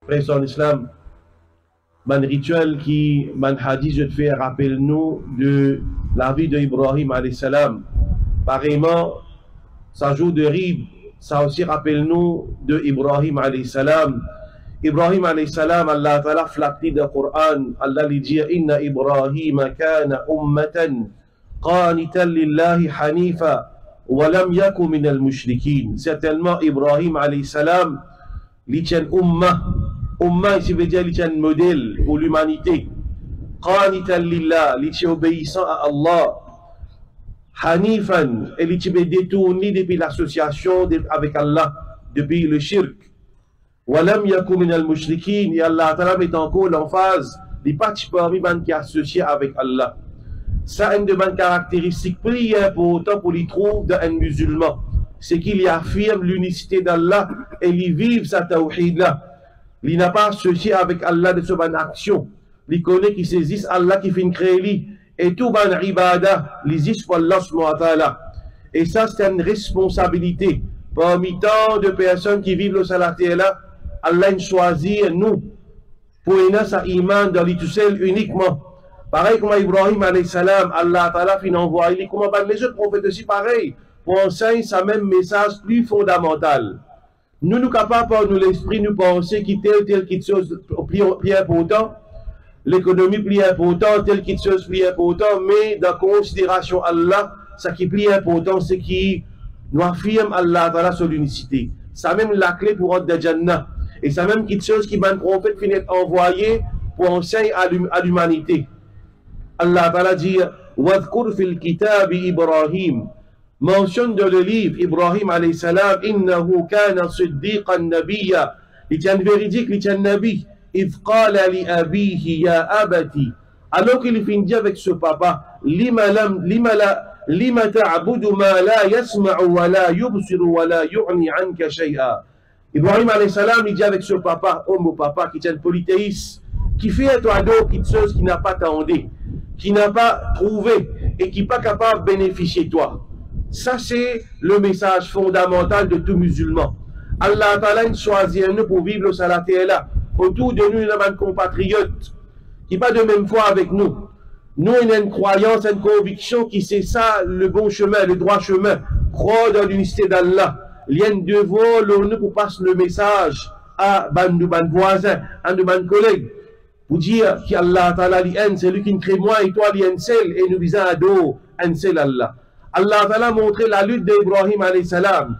frères en islam, un rituel qui, un hadith, je te fais rappel-nous de la vie d'Ibrahim alayhi salam. Pareillement, ça joue de rib, ça aussi rappelle-nous de Ibrahim alayhi salam. Ibrahim alayhi salam, Allah ta'ala flappé dans le Coran, Allah lui dit Inna Ibrahim kana ummatan qanitan lillahi hanifa wa lam yaku min al-mushrikin. Certainement, Ibrahim alayhi salam, il tient umma. Umma, ici veut dire il tient modèle pour l'humanité. Qanitan lillah, il tient obéissant à Allah. Hanifan, il tient détourné depuis l'association avec Allah, depuis le shirk. Walam yakum min al-mushrikin, et Allah ta'ala met encore l'emphase des parties parmi les qui associés avec Allah. Ça, une de mes caractéristiques plus importantes pour les trouver d'un musulman, c'est qu'il y affirme l'unicité d'Allah et il vive sa tawhid là. Il n'a pas associé avec Allah de son action. Il connaît qu'il saisit Allah qui fait créer lui et tout ban ibada, il existe pour Allah subhanahu wa ta'ala. Et ça, c'est une responsabilité parmi tant de personnes qui vivent le salaté là. Allah choisit nous pour sa iman dans lui tout seul uniquement. Pareil comme Ibrahim alayhi salam, Allah ta'ala fin envoyé, comment les autres prophètes aussi pareil, pour enseigner sa même message plus fondamental. Nous capables par nous l'esprit, nous penser qu'il tel quelque chose plus important, l'économie plus important, tel quelque chose plus important, mais dans considération Allah, ce qui est plus important, c'est qu'il nous affirme Allah ta'ala sur l'unicité. Ça même la clé pour entrer dans Jannah. Et c'est même quelque chose qui va prophète finit envoyé pour enseigner à l'humanité. Allah Ta'ala dit Wadhkur fil kitab Ibrahim. Mentionne dans le livre Ibrahim alayhi salam Innahu kana siddiqan nabiyya. Il tient véridique, il tient nabi. Idh qala li abihi ya abati. Alors qu'il finit avec ce papa Lima ta'budu ma la yasma'u wa la yubsiru wa la yu'ni anka shay'a. Ibrahim alayhi salam, il dit avec ce papa, oh mon papa, qui tient polythéiste, qui fait un toit d'eau, quelque chose qui n'a pas tendu, qui n'a pas trouvé et qui n'est pas capable de bénéficier de toi. Ça, c'est le message fondamental de tout musulman. Allah Ta'ala choisit nous pour vivre le salaté là. Autour de nous, il y a un compatriote qui n'est pas de même foi avec nous. Nous, il y a une croyance, une conviction qui c'est ça le bon chemin, le droit chemin. Croire dans l'unicité d'Allah. Il y a un devoir nous pour passer le message à nos voisins, à nos collègues, pour dire qu'Allah Ta'ala c'est lui qui crée moi et toi, un seul, et nous visons à dos, un seul Allah. Allah Ta'ala a montré la lutte d'Ibrahim alayhi salam.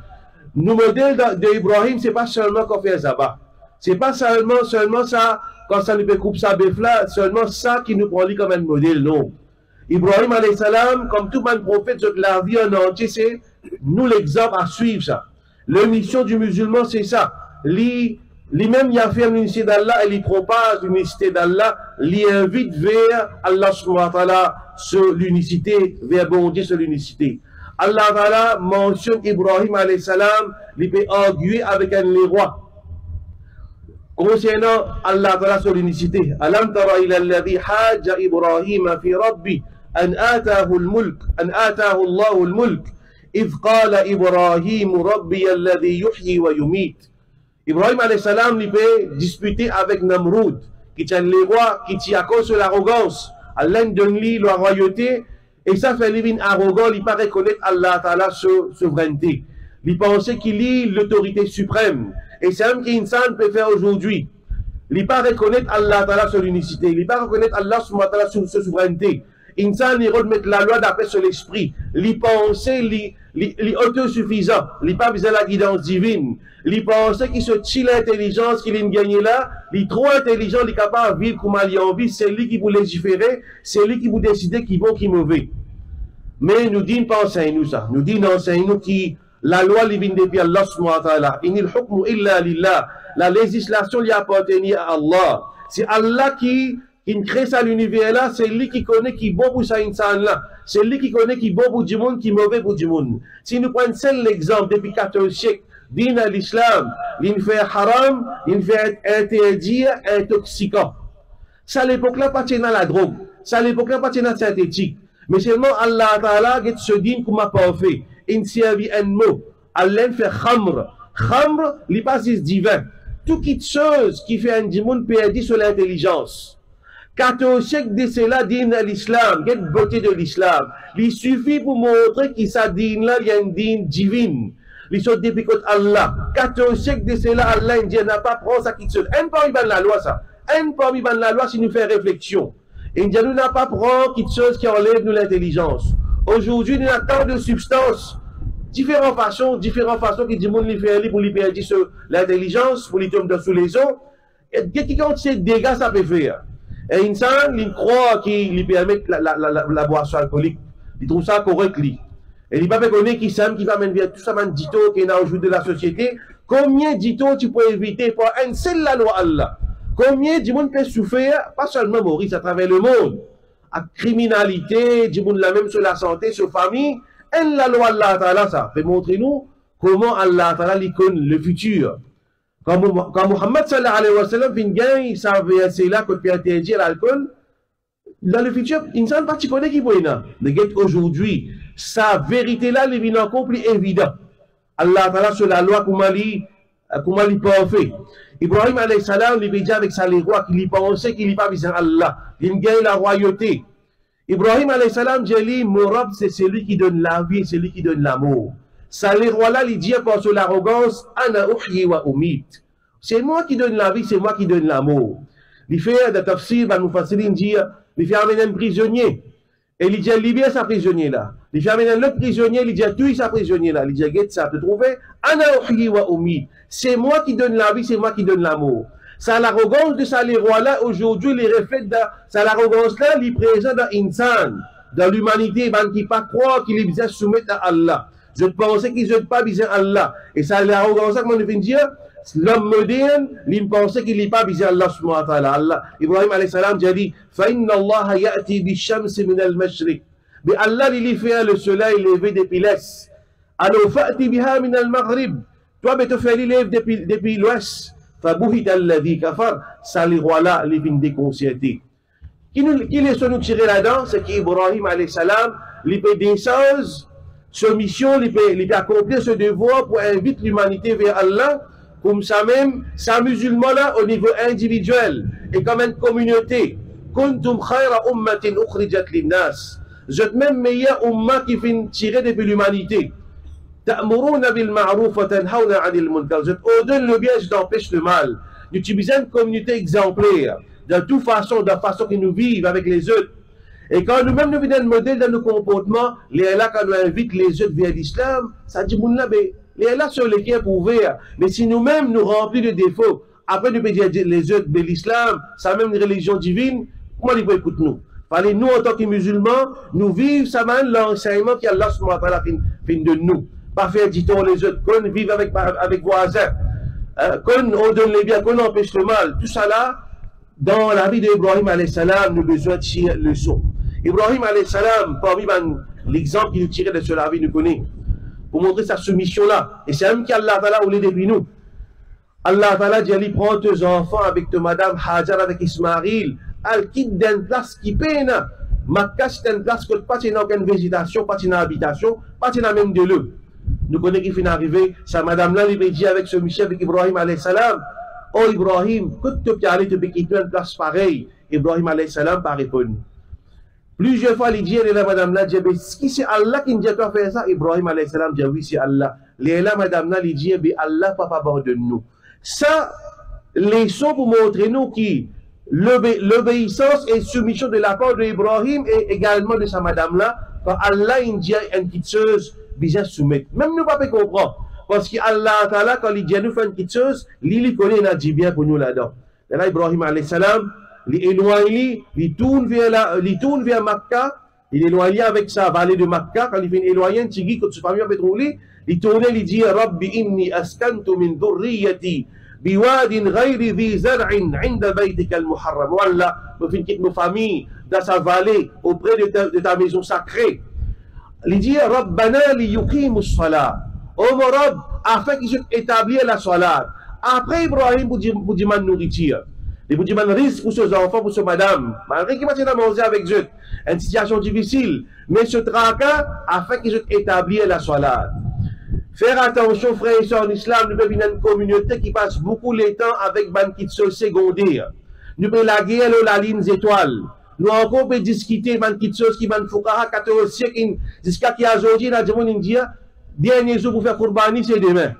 Nos modèles d'Ibrahim, ce n'est pas seulement qu'on fait Zaba. Ce n'est pas seulement ça, quand ça nous coupe sa bœuf là, seulement ça qui nous prend comme un modèle, non. Ibrahim alayhi salam, comme tout le prophète, la vie en entier, c'est nous l'exemple à suivre ça. La mission du musulman, c'est ça. Lui-même, il affirme l'unicité d'Allah et il propage l'unicité d'Allah, il invite vers Allah subhanahu wa ta'ala sur l'unicité, vers bon Dieu sur l'unicité. Allah ta'ala mentionne Ibrahim alayhi salam, il peut arguer avec un les rois. Concernant Allah ta'ala sur l'unicité. Alam tara ila alladhi hajja Ibrahim fi rabbi an atahu al-mulk, an atahu Allahu al-mulk. إذ قال إبراهيم ربي الذي يحيي ويميت. Ibrahim alayhi salam il peut disputer avec Namroud qui tient les rois, qui tient à cause de l'arrogance. Allah donne lui la royauté et ça fait lui arrogant, il ne pas reconnaître Allah Ta'ala souveraineté. Il pensait qu'il est l'autorité suprême et c'est même qu'insan peut faire aujourd'hui. Il ne pas reconnaître Allah Ta'ala sur l'unicité, il ne pas reconnaître Allah subhanahu wa ta'ala sur sa souveraineté. Insan il remettre la loi d'après sur l'esprit. Il pensait il autosuffisant, il pas besoin de la guidance divine. Il pensait qu'il se tire l'intelligence qu'il a gagné là, il est trop intelligent, il est capable de vivre comme il a envie, c'est lui qui vous légiférer, c'est lui qui vous décider qui bon, qui mauvais. Mais nous dit pas enseigne-nous ça, nous dit enseigne-nous qui la loi lui vient depuis Allah subhanahu wa ta'ala. Inil hukmu illa lillah. La législation lui appartient à Allah. C'est Allah qui crée ça l'univers là, c'est lui qui connaît qui est bon pour ça insan là. C'est lui qui connaît qui est bon pour du monde, qui est mauvais pour du monde. Si nous prenons seul l'exemple depuis 14 siècles, din à l'islam, il fait haram, il fait interdire, intoxicant. Ça à l'époque là, pas dans la drogue. Ça à l'époque là, pas dans la synthétique. Mais seulement Allah Ta'ala qui se dit comme a parfait. Il servi un mot. Allah fait khamr. Khamr, il passe divin. tout quelque chose qui fait un monde perdu sur l'intelligence. 14 siècles de cela dit l'islam, quelle beauté de l'islam. Il suffit pour montrer qu'il ça dit là, il y a une dîne divine. Ils sont depuis côté Allah. 14 siècles de cela, Allah il n'a pas prendre ça quelque chose. Un parmi la loi ça. Un parmi la loi si nous fait réflexion. Il nous n'a pas prendre quelque chose qui enlève nous l'intelligence. Aujourd'hui, il y a tant de substances, différentes façons qui disent monde fait pour lui perdre l'intelligence, pour lui tomber sous les eaux. Et quand ces dégâts ça peut faire. Et insan, il croit qu'il lui permet la boisson alcoolique. Il trouve ça correct lui. Et il ne va pas connaître qui s'aime, qui va mener tout ça, dito qui est aujourd'hui de la société. Combien dito tu peux éviter pour un seul la loi Allah? Combien du monde peut souffrir, pas seulement Maurice, à travers le monde, à criminalité, du monde la même sur la santé, sur la famille, et la loi Allah Ta'ala, ça fait montrer nous comment Allah Ta'ala connaît le futur. Quand Muhammad sallallahu alayhi wa sallam vient gagner, il savait c'est là que peut interdire l'alcool. Dans le futur, il ne sait pas qui connaît qui peut y mais aujourd'hui, sa vérité là, il est encore plus évident. Allah Ta'ala sur la loi, comment il peut fait. Ibrahim alayhi salam, il dit avec sa les rois qu'il pensait qu'il n'est pas visant Allah. Il gagne la royauté. Ibrahim alayhi salam, dit, mon Rab, c'est celui qui donne la vie, c'est celui qui donne l'amour. Ça les rois là, il dit par sur l'arrogance, ana uhyi wa umit. C'est moi qui donne la vie, c'est moi qui donne l'amour. Il fait de tafsir, va nous faciliter, il fait amener un prisonnier. Et il dit, libère sa prisonnier là. Il fait amener un autre prisonnier, il dit, tue sa prisonnier là. Il dit, get ça, te trouver, ana uhyi wa umit. C'est moi qui donne la vie, c'est moi qui donne l'amour. Ça, l'arrogance de ça, les rois là, aujourd'hui, les reflète de ça, l'arrogance là, il est présent dans l'insan, dans l'humanité, qui ne pas croire qu'il est besoin de soumettre à Allah. Je pensais qu'ils ne pas besoin Allah. Et ça, l'arrogance là, comment on peut dire, l'homme moderne, il pensait qu'il n'est pas besoin Allah subhanahu wa ta'ala. Allah, Ibrahim alayhi salam, dit, فَإِنَّ اللَّهَ يَأْتِي بِالشَّمْسِ مِنَ الْمَشْرِقِ. Mais Allah, il fait le soleil levé depuis l'est. Alors, فَأْتِ بِهَا مِنَ الْمَغْرِبِ. Toi, tu fais l'élève depuis l'ouest. فَبُهِتَ الَّذِي كَفَرْ. Ça, les rois là, les vignes déconcertés. Qui laisse nous tirer là-dedans, c'est qu'Ibrahim alayhi salam, il fait des choses, sa mission, il peut accomplir ce devoir pour inviter l'humanité vers Allah, comme ça même, ça musulman là, au niveau individuel, et comme une communauté. Kuntum khayra ummatin ukhrijat linnas. Vous êtes même meilleur umma qui vient tirer depuis l'humanité. Ta'muruna bil ma'ruf wa tanhawna 'anil munkar. Vous êtes ordonne le bien, je t'empêche le mal. Nous utilisons une communauté exemplaire, de toute façon, de la façon que nous vivons avec les autres. Et quand nous-mêmes nous venons de modèle dans nos comportements, les là, quand nous invitons les autres vers l'islam, ça dit, les là sur lesquels pour ouvrir. Mais si nous-mêmes nous remplissons de défauts, après nous dire les autres de l'islam, ça même une religion divine, comment ils peuvent écouter nous? Fallait nous, en tant que musulmans, nous vivre ça même l'enseignement qu'Allah subhanahu wa ta'ala fin de nous. Pas faire dit-on les autres, qu'on vive avec voisins, qu'on donne les biens, qu'on empêche le mal. Tout ça là, dans la vie d'Ibrahim alayhi salam, nous avons besoin de tirer le leçon. Ibrahim alayhi salam, parmi l'exemple qu'il tirait de la vie, nous connaît, pour montrer sa soumission là. Et c'est même qu'Allah Ta'ala voulait depuis nous. Allah Ta'ala dit, allez prendre tes enfants avec ta madame Hajar, avec Ismaïl, elle quitte d'une place qui peine. Makkah, c'est une place que pas dans aucune végétation, pas dans habitation, pas dans même de l'eau. Nous connaissons qui finit arrivé, sa madame là, il dit avec ce monsieur, avec Ibrahim alayhi salam, oh Ibrahim, quand tu peux aller te quitter une place pareille, Ibrahim alayhi salam pas répondre. Plusieurs fois, il dit, la madame là, dit, qui c'est Allah qui nous dit à faire ça? Ibrahim alayhi salam dit, oui, c'est Allah. Là, madame là, il dit, Allah pas abandonne nous. Ça, les sons pour montrer nous qui l'obéissance et soumission de la part d'Ibrahim et également de sa madame là, quand Allah il dit une petite chose, bien soumettre. Même nous pas comprendre. Parce qu'Allah Ta'ala, quand il dit nous faire une petite chose, il connaît, il a dit bien pour nous là-dedans. Et là, Ibrahim alayhi salam, il éloigne, il tourne vers Makkah, il est éloigné avec sa vallée de Makkah, quand il vient éloigner, il dit que tu famille va pétroler, il tourne, il dit, Rabbi inni askantu min dhurriyati, biwadin ghayri dhi zar'in, inda baytika al-muharram. Wallah, nous finissons quitter nos familles dans sa vallée, auprès de ta maison sacrée. Il dit, Rabbana li yuqimu as-salat. Oh mon Rabb, afin qu'ils établissent la salat. Après Ibrahim, vous dites nourriture. Vous dites risque pour ses enfants, pour ses madame. Malgré qu'ils vont manger avec eux. Une situation difficile. Mais ce tracas, afin qu'ils établissent la salat. Faire attention, frères et sœurs en islam, nous pouvons venir une communauté qui passe beaucoup de temps avec ban kitso secondaire. Nous pouvons la guerre la ligne étoiles. Nous encore pouvons discuter ban kitso qui ban fukaha 14 siècle jusqu'à qui a aujourd'hui dans le monde indien. Dernier jour pour faire Kourbani, c'est demain.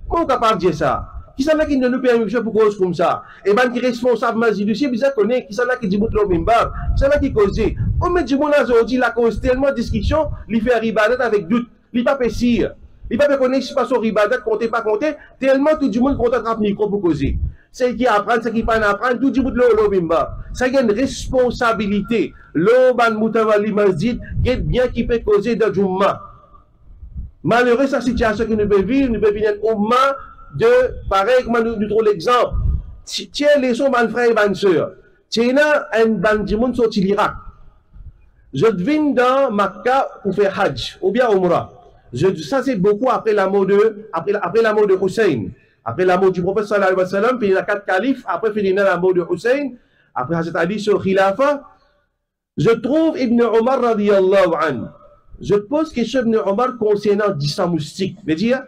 Comment on est capable de dire ça? Qui s'en a qui ne nous permet pas pour cause comme ça? Et ben qui est responsable, mais du ciel, bizarre connaît, qui s'en a qui dit bout le même bar, qui s'en a qui cause. On met du monde aujourd'hui, la cause tellement de discussion, il fait ribadat avec doute, il pas pessir. Il pas connaître si pas son ribadat, compter pas compter, tellement tout le monde compte attrape micro pour causer. C'est qui apprend, c'est qui pas apprendre, tout du bout le même bar. Ça y a une responsabilité. L'oban moutawali masjid, bien qui peut causer dans Jumma. Malheureux sa situation que nous pouvons vivre, nous pouvons vivre un moment de, pareil, comme nous trouvons l'exemple. Tiens, les sons, mon frère et ma soeur. Tiens, un bandit sorti l'Irak. Je devine dans Makkah pour faire Hajj, ou bien Umrah. Ça, c'est beaucoup après la mort de Hussein. Après la mort du prophète sallallahu alayhi wa sallam, puis il y a 4 califes, après il y a la mort de Hussein, après Hazrat Ali sur Khilafa. Je trouve Ibn Omar radiyallahu anhu. Je pose question Ibn Omar concernant 10 moustiques. Je veux dire,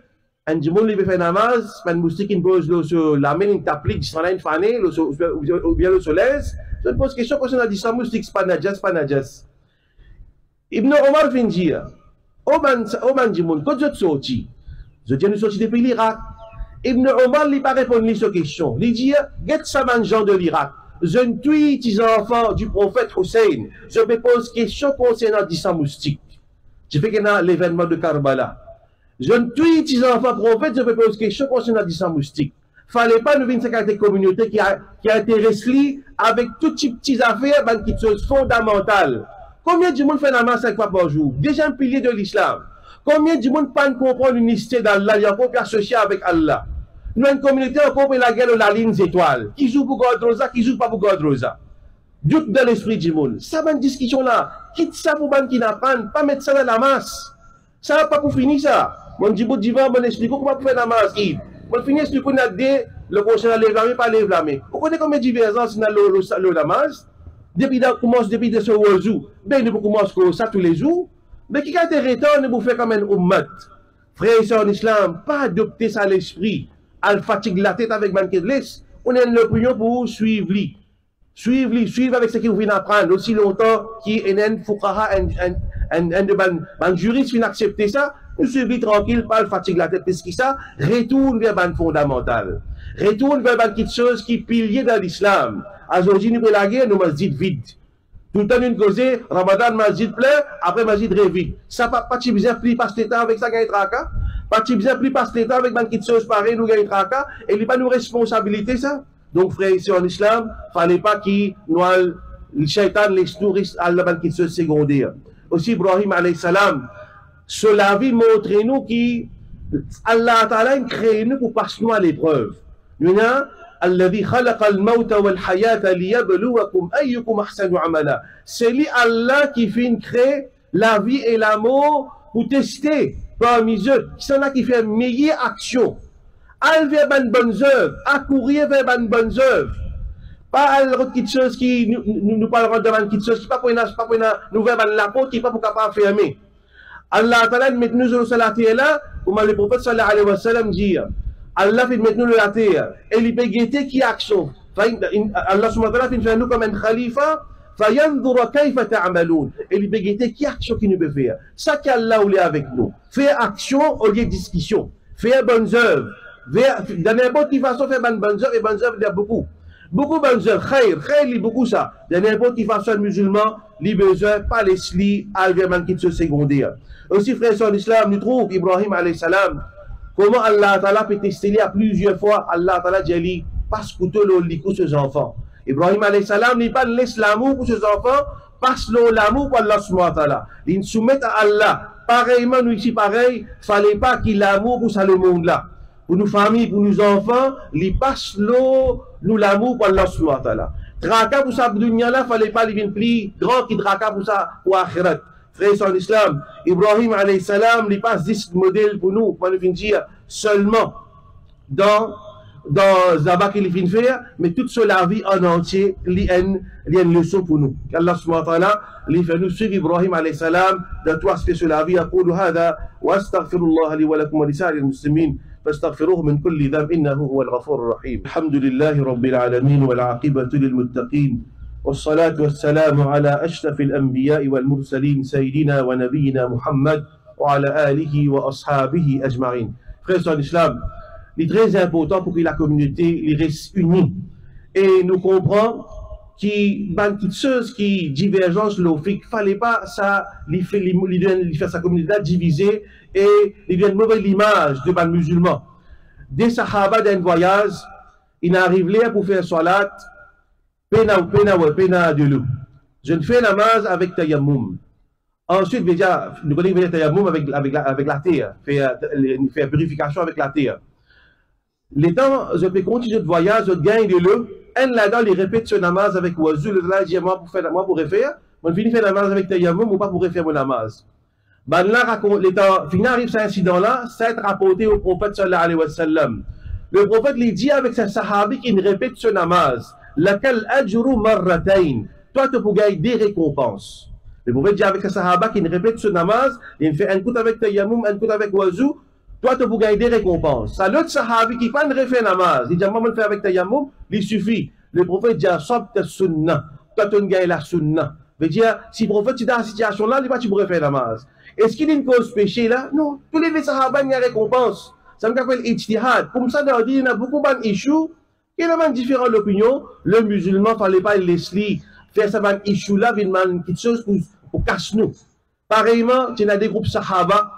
un djimoun qui fait namaz, un moustique qui pose la main, il t'applique, il s'en a une fanée, ou bien le soleil. Je pose question concernant 10 moustiques, c'est pas najas. Ibn Omar vient dire, Oman djimoun, quand je sorti, je viens de sortir depuis l'Irak. Ibn Omar n'a pas répondu à cette question. Il dit, get ça gens de l'Irak. Je ne tue les enfants du prophète Hussein. Je me pose question concernant 10 moustiques. Je fais qu'il y a l'événement de Karbala. Je ne tue les enfants prophètes, je me pose question concernant 10 moustiques. Fallait pas nous venir cette communauté qui a intéressé avec toutes ces petites affaires qui sont fondamentales. Combien de monde fait la masse 5 fois par jour? Déjà un pilier de l'islam. Combien de monde pas comprendre l'unicité d'Allah, il y a encore associé avec Allah. Nous avons une communauté encore pour la guerre de la ligne étoile. Qui joue pour Godrosa, qui joue pas pour Godrosa. Doute dans l'esprit du monde. Ça va une discussion là. Quitte ça pour les qui n'apprennent, pas mettre ça dans la masse. Ça va pas pour finir ça. Mon dit, mon explique comment pour faire la masse. Mon finir explique qu'on a dit, le prochain lève la main, pas lève la main. Vous connaissez combien de divergences dans la masse? Depuis qu'on commence, depuis de ce oiseau, ben nous commençons ça tous les jours. Mais qui a été retourné pour faire comme un ummat. Frères et sœurs en islam, pas adopter ça à l'esprit. Al fatigue la tête avec manquedless. On a l'opinion pour suivre lui. Suivre avec ce qu'il vient apprendre aussi longtemps qui est un fuqaha, un juriste qui accepter ça. Nous suivons tranquille, pas le fatigue la tête, parce que ça retourne vers ban fondamental. Retourne vers ban quelque chose qui est pilier dans l'islam. Aujourd'hui, nous la guerre, nous masjid vide. Tout le temps, nous causons, Ramadan, masjid plein, après masjid vide. Ça pas de bizarre, plus passe le temps avec ça, gagne traka. Pas de bizarre, plus passe le temps avec ban quelque chose pareil, nous gagne traka. Et il n'y a pas de responsabilité, ça. Donc, frères, ici en islam, il ne fallait pas qu'il le shaitan les touristes à la ban quelque chose secondaire. Aussi, Ibrahim alayhi salam, cela vie montre-nous qu'Allah Ta'ala crée nous pour passer nous à l'épreuve. Nous avons الذي خلق الموت والحياة ليبلوكم أيكم أحسن عملا. C'est lui Allah qui fait créer la vie et la mort pour tester parmi eux. C'est là qui fait meilleure action. Al vers une bonne œuvre, accourir vers une bonne œuvre. Pas al quelque chose qui nous parlera de quelque chose qui pas pour nous vers la porte qui pas pour capable fermer. Allah Ta'ala met nous sur la terre là, comme le prophète sallallahu alayhi wa sallam dit. Allah fait mettre nous la terre et il peut guetter qui action. Allah subhanahu wa ta'ala fait nous comme un khalifa. فَيَنْظُرَ كَيْفَ تَعْمَلُونَ et il peut guetter qui action qui nous peut faire. Ça qu'Allah est avec nous. Faire action au lieu de discussion. Faire bonnes œuvres. De n'importe quelle façon, faire bonnes œuvres et bonnes œuvres, il y a beaucoup. Beaucoup bonnes œuvres. Khair, il y a beaucoup ça. De n'importe quelle façon, musulman, il besoin, pas les slis, alvéman qui se secondaire. Aussi, frères sur l'islam, nous trouvons Ibrahim alayhi salam. Comment Allah Ta'ala peut tester à plusieurs fois, Allah Ta'ala dit, passe pour tout l'olico ses enfants. Ibrahim alayhi salam n'est pas laisse l'amour pour ses enfants, passe l'amour pour Allah subhanahu wa ta'ala. Il soumet à Allah. Pareillement, nous ici, pareil, fallait pas qu'il l'amour pour ça le monde là. Pour nos familles, pour nos enfants, il passe nous l'amour pour Allah subhanahu wa ta'ala. Draka pour ça, dunya là, fallait pas lui plus grand qui draka pour ça, pour akhirat. Frères sur l'islam, Ibrahim alayhi salam, il passe 10 modèles pour nous, pour nous dire seulement dans dans Zaba qu'il vient faire, mais toute la vie en entier, il y a une leçon pour nous. Allah subhanahu wa ta'ala, il fait nous suivre Ibrahim alayhi salam dans tout aspect de la vie. أقول هذا وأستغفر الله لي ولكم ولسائر المسلمين فاستغفروه من كل ذنب إنه هو الغفور الرحيم. الحمد لله رب العالمين والعاقبة للمتقين والصلاة والسلام على أشرف الأنبياء والمرسلين سيدنا ونبينا محمد وعلى آله وأصحابه أجمعين. Frères sur l'islam, il est très important pour que la communauté reste unie. Et nous comprenons qu'il y a toutes choses qui divergence logique. Il ne fallait pas ça, il fait sa communauté divisée et il donne une mauvaise image de les musulmans. Des sahaba d'un voyage, ils arrivent là pour faire salat, pena de l'eau. Je ne fais namaz avec tayammum. Ensuite, déjà, nous connaissons le tayammum avec la terre, faire purification avec la terre. Les temps, je peux continuer de voyage, je gagne de l'eau, un là-dedans, il répète ce namaz avec oiseau, le là, dit moi pour refaire, je finis faire namaz avec tayammum ou pas pour refaire mon namaz. Ben là, raconte, les temps, fini arrive cet incident-là, ça est rapporté au prophète sallallahu alayhi wa sallam. Le prophète lui dit avec ses sahabis qu'il répète ce namaz, laquelle ajru marratayn, toi tu peux gagner des récompenses. Le prophète dit avec ses sahabas qu'il répète ce namaz, il fait un coup avec tayammum, un coup avec oiseau, toi, tu peux gagner des récompenses. Ça, l'autre sahabi qui pas de fait namaz, il dit, moi, je le fais avec tayammum, il suffit. Le prophète dit, sors ta sunna. Toi, tu gagnes la sunna. Veut dire, si le prophète est dans la situation là, il va, tu pourrais faire namaz. Est-ce qu'il y a une cause péché là? Non. Tous les sahabas, il y a récompense. Ça me rappelle ijtihad. Comme ça, il y a beaucoup d'issues. Il y a différentes opinions. Le musulman, il ne fallait pas le laisser faire ça, issue là, il y a une petite chose pour casser nous. Pareillement, il y a des groupes sahaba.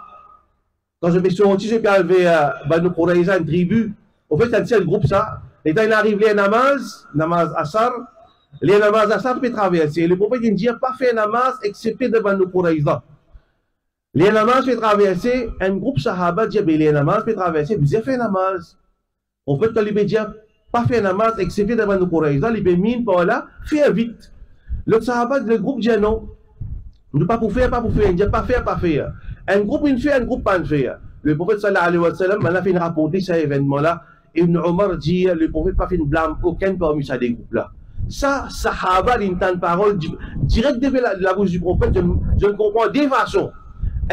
Quand je me suis sorti, je suis arrivé à Banu Qurayza, une tribu. En fait, c'est un seul groupe, ça. Et quand il arrive, les namaz Asar, les namaz Asar peut traverser. Le prophète dit, pas fait namaz excepté de Banu Qurayza. Les namaz peut traverser, un groupe sahaba dit, les namaz peut traverser, vous avez fait namaz. En fait, quand il dit, pas fait namaz excepté de Banu Qurayza, il dit, mine par là, fais vite. Le sahaba, le groupe dit non. Nous pas pour faire, il dit, pas faire. Un groupe une fait, un groupe pas une fait. Le prophète sallallahu alayhi wa sallam, on a fait une rapporter cet événement-là. Ibn Omar dit, le prophète pas fait une blâme aucun parmi ces des groupes-là. Ça, sahaba, il entend parole direct de la bouche du prophète, je ne comprends des façons.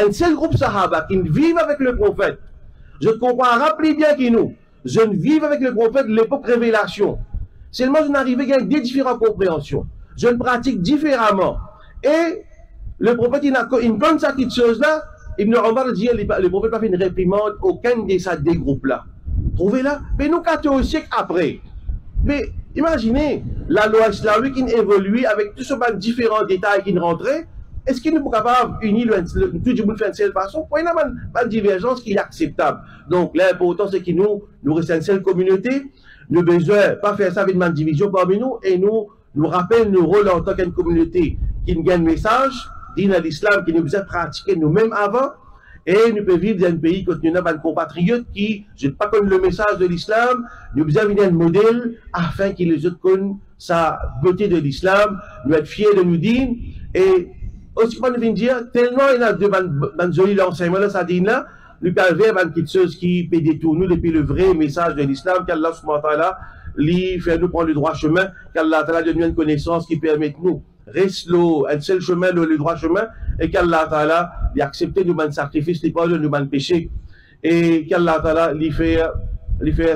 Un seul groupe sahaba qui vit avec le prophète, je comprends, rappelez bien qui nous, je ne vis avec le prophète l'époque révélation. Seulement, je n'arrive qu'à des différentes compréhensions. Je le pratique différemment. Et le prophète, il compte ça, cette chose-là. Ibn Omar dit, le prophète n'a pas fait une réprimande aucun de ces deux groupes-là. Trouvez-là. Mais nous, 14 siècles après. Mais imaginez, la loi islamique qui évolue avec tous ces différents détails qui rentraient. Est-ce qu'il nous est capable d'unir tout le monde de cette façon? Il y a une divergence qui est acceptable. Donc, l'important, c'est que nous restons une seule communauté. Nous ne besoin pas faire ça avec une division parmi nous. Et nous rappelons nos rôles en tant qu'une communauté qui nous gagne le message. Dans l'islam qui nous a pratiqué nous-mêmes avant, et nous pouvons vivre dans un pays quand nous avons des compatriotes qui ne pas connaissent le message de l'islam, nous avons un modèle afin qu'ils les autres connaissent sa beauté de l'islam, nous être fiers de nous dire, et aussi pour nous dire, tellement il y a de jolis l'enseignement de sa dîne là, nous pouvons faire une petite chose qui peut détourner depuis le vrai message de l'islam, qu'Allah subhanahu wa ta'ala, lui fait nous prendre le droit chemin, qu'Allah ta'ala donne une connaissance qui permet nous reste un seul chemin, le droit chemin, et qu'Allah Ta'ala lui accepte nous man sacrifice, lui pardonne nous man péché, et qu'Allah Ta'ala lui fait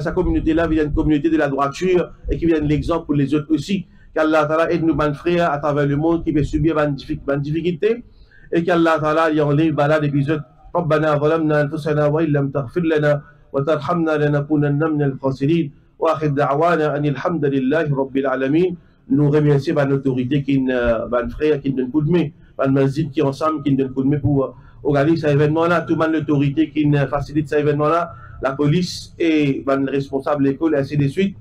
sa communauté là, vient une communauté de la droiture, et qui vient l'exemple pour les autres aussi, qu'Allah Ta'ala aide nous man frères à travers le monde qui veut subir une difficulté, et qu'Allah Ta'ala y enlève balade épisode. ربنا ظلمنا أنفسنا وإن لم تغفر لنا وترحمنا لنكونن من الخاسرين وآخر دعوانا أن الحمد لله رب العالمين. Nous remercions l'autorité qui est frère qui donne coup de main, le masjid qui ensemble qui donne coup de main pour organiser cet événement-là, tout le monde l'autorité qui facilite cet événement-là, la police et le responsable de l'école, ainsi de suite.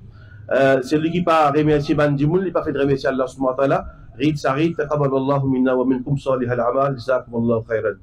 Celui qui pas remercier Bandimoun, il n'a pas fait de remercier Allah subhanahu wa ta'ala. Rid Sarid, taqabbalallahu minna wa minkum salih al-amal, jazakumullahu khairan.